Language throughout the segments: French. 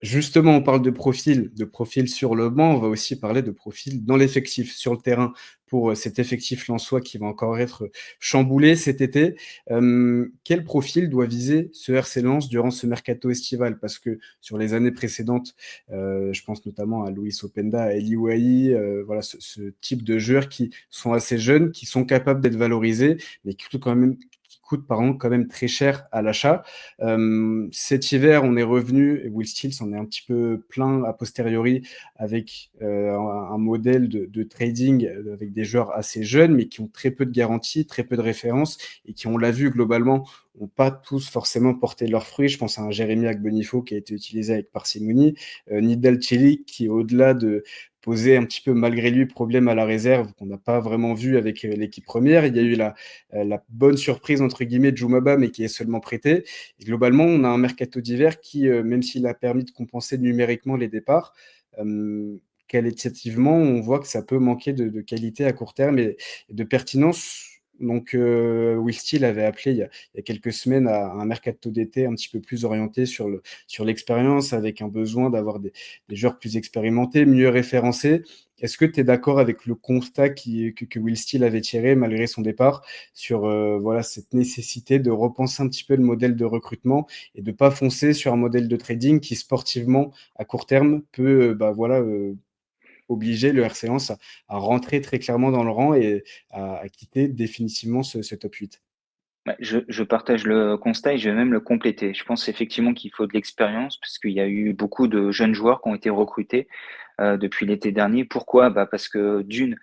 Justement, on parle de profil sur le banc, on va aussi parler de profil dans l'effectif, sur le terrain pour, cet effectif lensois qui va encore être chamboulé cet été. Quel profil doit viser ce RC Lens durant ce mercato estival? Parce que sur les années précédentes, je pense notamment à Luis Openda, à Eli Wahi, voilà ce type de joueurs qui sont assez jeunes, qui sont capables d'être valorisés, mais qui coûtent pardon, quand même très cher à l'achat. Cet hiver, on est revenu, et Will Steele s'en est un petit peu plaint a posteriori, avec un modèle de trading avec des joueurs assez jeunes, mais qui ont très peu de garanties, très peu de références, et qui, on l'a vu globalement, n'ont pas tous forcément porté leurs fruits. Je pense à un Jérémy Agbonifo qui a été utilisé avec parcimonie, Nidal Çelik qui, au-delà de poser un petit peu malgré lui problème à la réserve, qu'on n'a pas vraiment vu avec l'équipe première. Il y a eu la bonne surprise, entre guillemets, de Jumaba, mais qui est seulement prêté. Et globalement, on a un mercato d'hiver qui, même s'il a permis de compenser numériquement les départs, qualitativement, on voit que ça peut manquer de qualité à court terme et de pertinence. Donc, Will Steele avait appelé il y a quelques semaines à un mercato d'été un petit peu plus orienté sur l'expérience, avec un besoin d'avoir des joueurs plus expérimentés, mieux référencés. Est-ce que tu es d'accord avec le constat que Will Steele avait tiré malgré son départ sur voilà, cette nécessité de repenser un petit peu le modèle de recrutement et de ne pas foncer sur un modèle de trading qui, sportivement, à court terme, peut voilà, obliger le RC Lens à rentrer très clairement dans le rang et à quitter définitivement ce top 8? Bah, je partage le constat et je vais même le compléter. Je pense effectivement qu'il faut de l'expérience parce qu'il y a eu beaucoup de jeunes joueurs qui ont été recrutés depuis l'été dernier. Pourquoi? Bah, parce que d'une,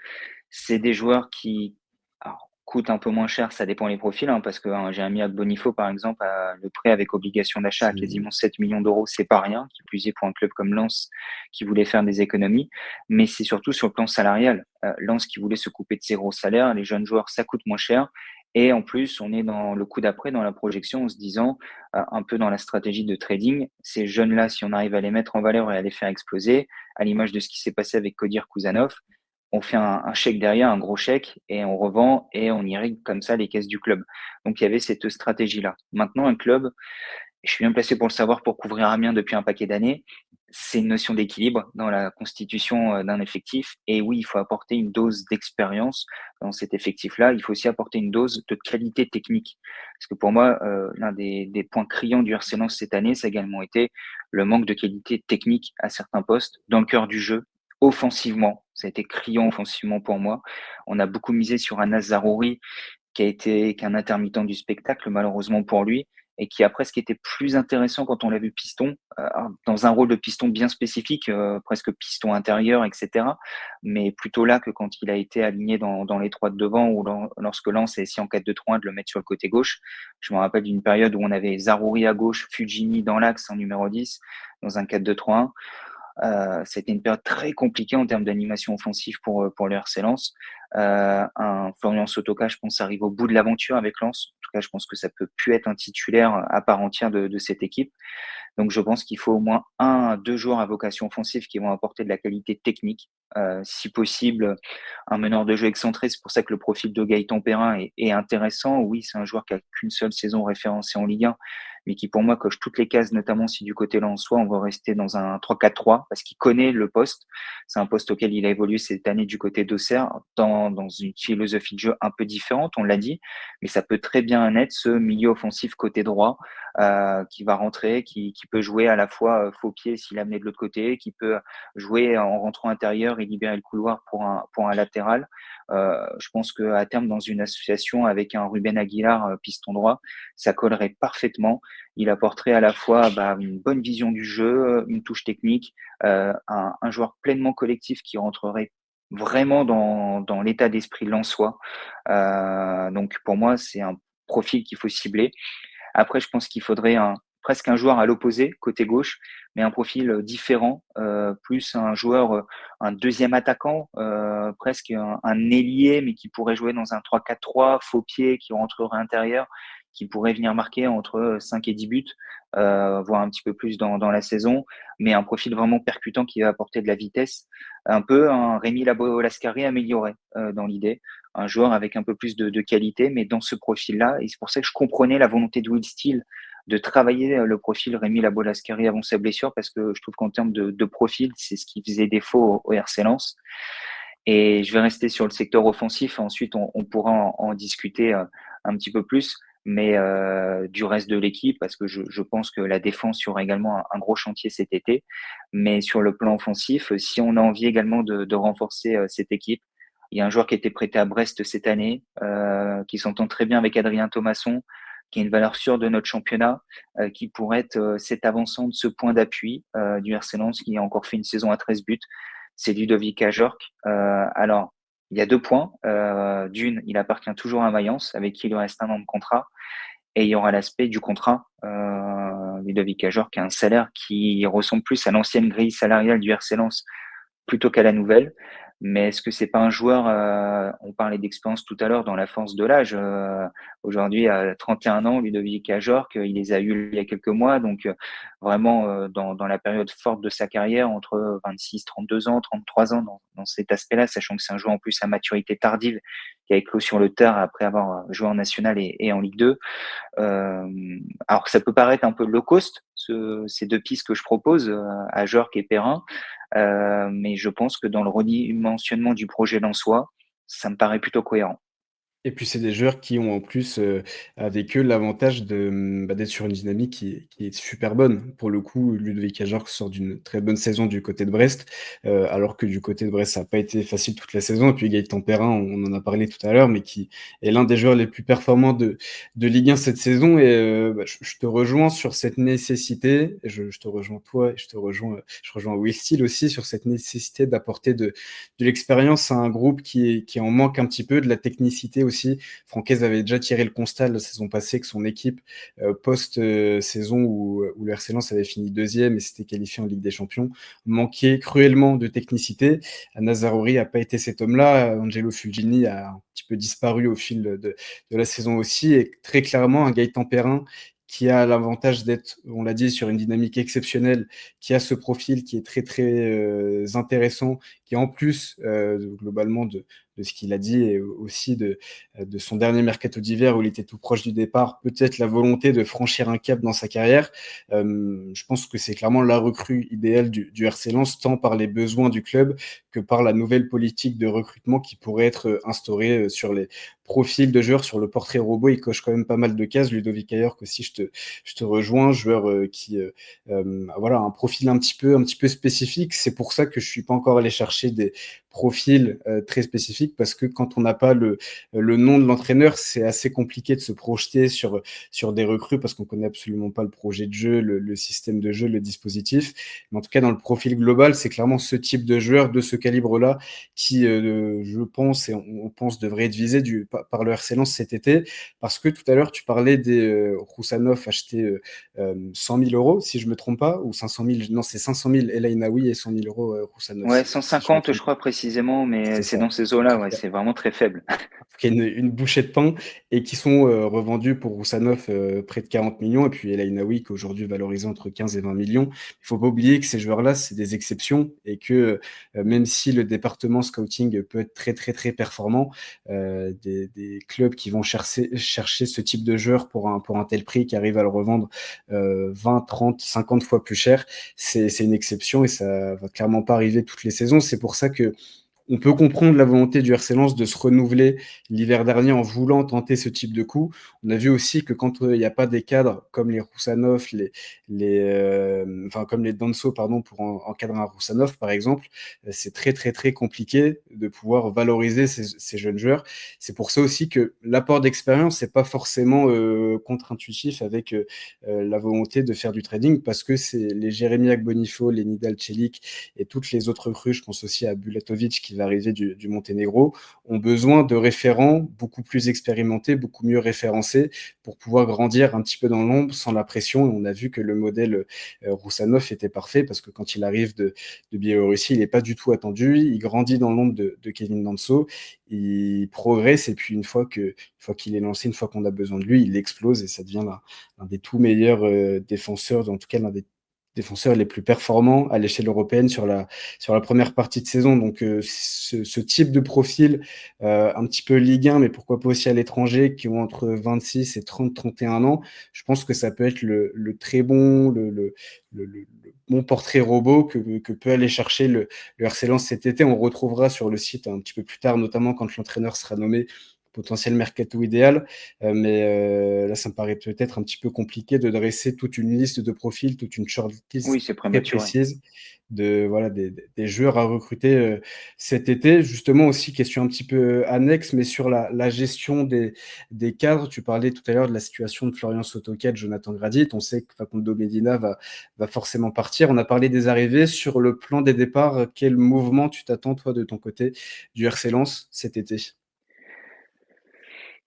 c'est des joueurs qui alors, coûtent un peu moins cher, ça dépend les profils, hein, parce que j'ai un Miak Bonifo, par exemple, le prêt avec obligation d'achat à C'est quasiment 7 millions d'euros, c'est pas rien, qui plus est pour un club comme Lens qui voulait faire des économies, mais c'est surtout sur le plan salarial. Lens qui voulait se couper de ses gros salaires, les jeunes joueurs, ça coûte moins cher. Et en plus, on est dans le coup d'après, dans la projection, en se disant, un peu dans la stratégie de trading, ces jeunes-là, si on arrive à les mettre en valeur et à les faire exploser, à l'image de ce qui s'est passé avec Kodir Kouzanov, on fait un chèque derrière, un gros chèque, et on revend et on irrigue comme ça les caisses du club. Donc il y avait cette stratégie-là. Maintenant, un club, je suis bien placé pour le savoir, pour couvrir Amiens depuis un paquet d'années, c'est une notion d'équilibre dans la constitution d'un effectif. Et oui, il faut apporter une dose d'expérience dans cet effectif-là. Il faut aussi apporter une dose de qualité technique. Parce que pour moi, l'un des points criants du RC Lens cette année, ça a également été le manque de qualité technique à certains postes, dans le cœur du jeu, offensivement. Ça a été criant offensivement pour moi. On a beaucoup misé sur un Zaroury qui a été qu'un intermittent du spectacle, malheureusement pour lui, et qui a presque été plus intéressant quand on l'a vu piston, dans un rôle de piston bien spécifique, presque piston intérieur, etc. Mais plutôt là que quand il a été aligné dans les trois de devant ou lorsque Lens a essayé en 4-2-3-1 de le mettre sur le côté gauche. Je me rappelle d'une période où on avait Zaroury à gauche, Fugini dans l'axe en numéro 10, dans un 4-2-3-1. C'était une période très compliquée en termes d'animation offensive pour le RC Lens. Un Florian Sotoka, je pense, arrive au bout de l'aventure avec Lens. En tout cas, je pense que ça peut plus être un titulaire à part entière de cette équipe. Donc, je pense qu'il faut au moins un à deux joueurs à vocation offensive qui vont apporter de la qualité technique. Si possible, un meneur de jeu excentré. C'est pour ça que le profil de Gaëtan Perrin est intéressant. Oui, c'est un joueur qui a qu'une seule saison référencée en Ligue 1, mais qui pour moi coche toutes les cases, notamment si du côté lensois, on va rester dans un 3-4-3 parce qu'il connaît le poste. C'est un poste auquel il a évolué cette année du côté d'Auxerre, dans une philosophie de jeu un peu différente, on l'a dit, mais ça peut très bien être ce milieu offensif côté droit qui va rentrer, qui peut jouer à la fois faux pied s'il est amené de l'autre côté, qui peut jouer en rentrant intérieur et libérer le couloir pour un latéral. Je pense qu'à terme, dans une association avec un Ruben Aguilar piston droit, ça collerait parfaitement. Il apporterait à la fois une bonne vision du jeu, une touche technique, un joueur pleinement collectif qui rentrerait vraiment dans l'état d'esprit lensois. Donc pour moi, c'est un profil qu'il faut cibler. Après, je pense qu'il faudrait presque un joueur à l'opposé, côté gauche, mais un profil différent, plus un joueur, un deuxième attaquant, presque un ailier, mais qui pourrait jouer dans un 3-4-3, faux pied, qui rentrerait intérieur, qui pourrait venir marquer entre 5 et 10 buts, voire un petit peu plus dans la saison, mais un profil vraiment percutant qui va apporter de la vitesse, un peu un Rémi Labo-Lascari amélioré dans l'idée, un joueur avec un peu plus de qualité, mais dans ce profil-là. Et c'est pour ça que je comprenais la volonté de Will Steele de travailler le profil Rémi Labo-Lascari avant sa blessure, parce que je trouve qu'en termes de profil, c'est ce qui faisait défaut au RC Lens. Et je vais rester sur le secteur offensif. Ensuite, on pourra en discuter un petit peu plus, mais du reste de l'équipe, parce que je pense que la défense y aura également un gros chantier cet été. Mais sur le plan offensif, si on a envie également de renforcer cette équipe, il y a un joueur qui a été prêté à Brest cette année, qui s'entend très bien avec Adrien Thomasson, qui a une valeur sûre de notre championnat, qui pourrait être cet avançant de ce point d'appui du RC Lens, qui a encore fait une saison à 13 buts. C'est Ludovic Ajorc. Alors, il y a 2 points. D'une, il appartient toujours à Mayence, avec qui il lui reste 1 an de contrat. Et il y aura l'aspect du contrat. Ludovic Ajorc a un salaire qui ressemble plus à l'ancienne grille salariale du RC Lens plutôt qu'à la nouvelle. Mais est-ce que c'est pas un joueur, on parlait d'expérience tout à l'heure dans la force de l'âge, aujourd'hui à 31 ans, Ludovic Ajorc, il les a eus il y a quelques mois, donc vraiment dans la période forte de sa carrière, entre 26, 32 ans, 33 ans, dans cet aspect-là, sachant que c'est un joueur en plus à maturité tardive, qui a éclos sur le tard après avoir joué en national et en Ligue 2. Alors ça peut paraître un peu low cost, ces 2 pistes que je propose, Ajorc et Perrin, mais je pense que dans le redimensionnement du projet lensois, ça me paraît plutôt cohérent. Et puis c'est des joueurs qui ont en plus, avec eux l'avantage d'être sur une dynamique qui est super bonne. Pour le coup, Ludovic Ajorc sort d'une très bonne saison du côté de Brest, alors que du côté de Brest, ça a pas été facile toute la saison. Et puis Gaëtan Perrin, on en a parlé tout à l'heure, mais qui est l'un des joueurs les plus performants de Ligue 1 cette saison. Et je te rejoins sur cette nécessité, je te rejoins toi et je rejoins Will Steele aussi sur cette nécessité d'apporter de l'expérience à un groupe qui en manque un petit peu, de la technicité aussi. Francaise avait déjà tiré le constat la saison passée que son équipe, post-saison où le RC Lens avait fini deuxième et s'était qualifié en Ligue des Champions, manquait cruellement de technicité. Nazarori n'a pas été cet homme-là. Angelo Fulgini a un petit peu disparu au fil de la saison aussi. Et très clairement, un Gaëtan Perrin qui a l'avantage d'être, on l'a dit, sur une dynamique exceptionnelle, qui a ce profil qui est très très intéressant, qui en plus globalement de ce qu'il a dit et aussi de son dernier mercato d'hiver où il était tout proche du départ, peut-être la volonté de franchir un cap dans sa carrière. Je pense que c'est clairement la recrue idéale du RC Lens, tant par les besoins du club que par la nouvelle politique de recrutement qui pourrait être instaurée sur les profils de joueurs, sur le portrait robot. Il coche quand même pas mal de cases. Ludovic Ajorc aussi, je te rejoins, joueur qui voilà, un profil un petit peu spécifique. C'est pour ça que je suis pas encore allé chercher des profils très spécifiques, parce que quand on n'a pas le nom de l'entraîneur, c'est assez compliqué de se projeter sur des recrues parce qu'on connaît absolument pas le projet de jeu, le système de jeu, le dispositif. Mais en tout cas, dans le profil global, c'est clairement ce type de joueur de ce calibre-là qui, je pense, et on pense devrait être visé par le RC Lens cet été, parce que tout à l'heure, tu parlais des Roussanov achetés 100 000 euros, si je me trompe pas, ou 500 000, non, c'est 500 000 El Ainaoui et 100 000 euros Roussanov, Ouais, si je me 150, je trompe pas. crois précisément, mais C'est c'est ça. dans ces En eaux-là, tout ouais, cas, c'est vraiment très faible. qui est une bouchée de pain et qui sont revendus pour Roussanov près de 40 millions et puis El Ainaoui qui est aujourd'hui valorisé entre 15 et 20 millions. Il faut pas oublier que ces joueurs-là, c'est des exceptions et que même si le département scouting peut être très très très performant, des clubs qui vont chercher ce type de joueur pour un tel prix qui arrive à le revendre 20, 30, 50 fois plus cher, c'est une exception et ça va clairement pas arriver toutes les saisons. C'est pour ça que on peut comprendre la volonté du RC Lens de se renouveler l'hiver dernier en voulant tenter ce type de coup. On a vu aussi que quand il n'y a pas des cadres comme les Roussanov, comme les Danso, pardon, pour encadrer un Roussanov, par exemple, c'est très, très, très compliqué de pouvoir valoriser ces jeunes joueurs. C'est pour ça aussi que l'apport d'expérience n'est pas forcément contre-intuitif avec la volonté de faire du trading, parce que c'est les Jérémy Agbonifo, les Nidal Celik et toutes les autres recrues, je pense aussi à Bulatovic qui va arriver du Monténégro, ont besoin de référents beaucoup plus expérimentés, beaucoup mieux référencés pour pouvoir grandir un petit peu dans l'ombre sans la pression. Et on a vu que le modèle Roussanov était parfait parce que quand il arrive de Biélorussie, il n'est pas du tout attendu. Il grandit dans l'ombre de Kevin Danso, il progresse et puis une fois qu'il est lancé, une fois qu'on a besoin de lui, il explose et ça devient l'un des tout meilleurs défenseurs, en tout cas l'un des défenseurs les plus performants à l'échelle européenne sur la première partie de saison. Donc, ce type de profil, un petit peu Ligue 1, mais pourquoi pas aussi à l'étranger, qui ont entre 26 et 31 ans, je pense que ça peut être le très bon, le bon portrait robot que peut aller chercher le RC Lens cet été. On retrouvera sur le site un petit peu plus tard, notamment quand l'entraîneur sera nommé, potentiel mercato idéal. Mais là, ça me paraît peut-être un petit peu compliqué de dresser toute une liste de profils, toute une Oui, shortlist c'est très prématuré. précise voilà, des joueurs à recruter cet été. Justement aussi, question un petit peu annexe, mais sur la gestion des cadres. Tu parlais tout à l'heure de la situation de Florian Sotoka, de Jonathan Gradit. On sait que Facundo Medina va forcément partir. On a parlé des arrivées. Sur le plan des départs, quel mouvement tu t'attends, toi, de ton côté, du RC Lens cet été?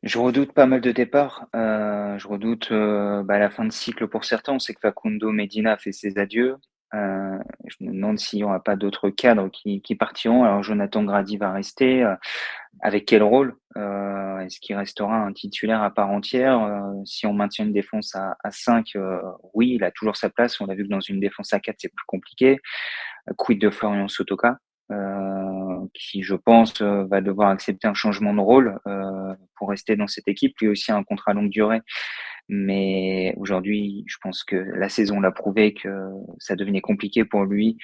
Je redoute pas mal de départs. Je redoute la fin de cycle pour certains. On sait que Facundo Medina a fait ses adieux. Je me demande s'il n'y aura pas d'autres cadres qui partiront. Alors Jonathan Grady va rester. Avec quel rôle? Est-ce qu'il restera un titulaire à part entière? Si on maintient une défense à 5, oui, il a toujours sa place. On l'a vu que dans une défense à 4, c'est plus compliqué. Quid de Florian Sotoka, qui je pense va devoir accepter un changement de rôle pour rester dans cette équipe. Lui aussi a un contrat longue durée, mais aujourd'hui, je pense que la saison l'a prouvé que ça devenait compliqué pour lui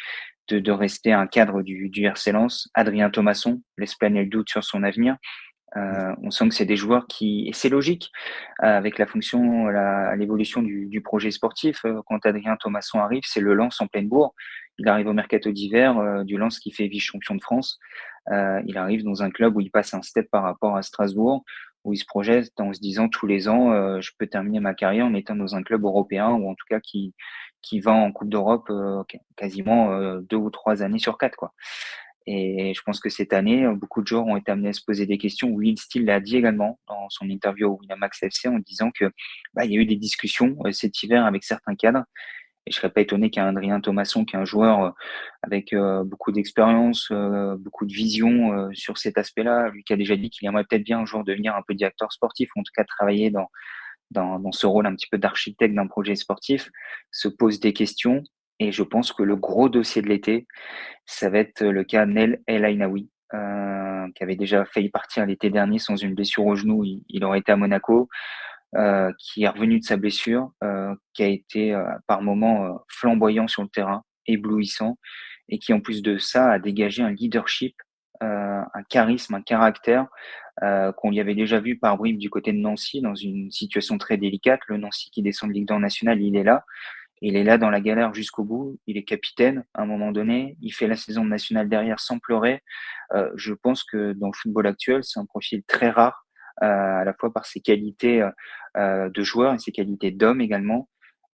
de rester un cadre du RC Lens. Adrien Thomasson laisse planer le doute sur son avenir. On sent que c'est des joueurs qui, et c'est logique, avec la fonction, l'évolution du projet sportif. Quand Adrien Thomasson arrive, c'est le Lens en pleine bourre. Il arrive au mercato d'hiver du Lens qui fait vice-champion de France. Il arrive dans un club où il passe un step par rapport à Strasbourg, où il se projette en se disant tous les ans, je peux terminer ma carrière en étant dans un club européen ou en tout cas qui va en Coupe d'Europe quasiment 2 ou 3 années sur 4, quoi. Et je pense que cette année, beaucoup de joueurs ont été amenés à se poser des questions. Will Steele l'a dit également dans son interview au Winamax FC en disant que il y a eu des discussions cet hiver avec certains cadres. Et je serais pas étonné qu'un Adrien Thomasson, qui est un joueur avec beaucoup d'expérience, beaucoup de vision sur cet aspect-là, lui qui a déjà dit qu'il aimerait peut-être bien un jour devenir un peu directeur sportif, ou en tout cas travailler dans ce rôle un petit peu d'architecte d'un projet sportif, se pose des questions. Et je pense que le gros dossier de l'été, ça va être le cas Nel El Ainaoui, qui avait déjà failli partir l'été dernier sans une blessure au genou. Il aurait été à Monaco, qui est revenu de sa blessure, qui a été par moments flamboyant sur le terrain, éblouissant, et qui en plus de ça a dégagé un leadership, un charisme, un caractère qu'on lui avait déjà vu par bribes du côté de Nancy dans une situation très délicate. Le Nancy qui descend de Ligue 2 nationale, il est là. Il est là dans la galère jusqu'au bout. Il est capitaine à un moment donné. Il fait la saison de nationale derrière sans pleurer. Je pense que dans le football actuel, c'est un profil très rare, à la fois par ses qualités de joueur et ses qualités d'homme également.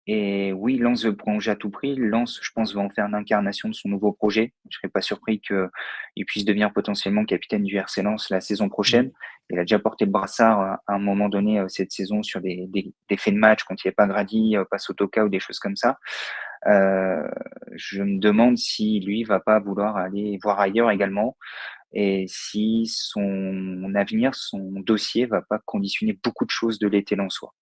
Et oui, Lens veut prolonger à tout prix. Lens, je pense, va en faire l'incarnation de son nouveau projet. Je serais pas surpris qu'il puisse devenir potentiellement capitaine du RC Lens la saison prochaine. Il a déjà porté le brassard à un moment donné cette saison sur des faits de match quand il n'y avait pas Grady, pas Sotoka ou des choses comme ça. Euh, je me demande si lui va pas vouloir aller voir ailleurs également et si son avenir, son dossier va pas conditionner beaucoup de choses de l'été lensois.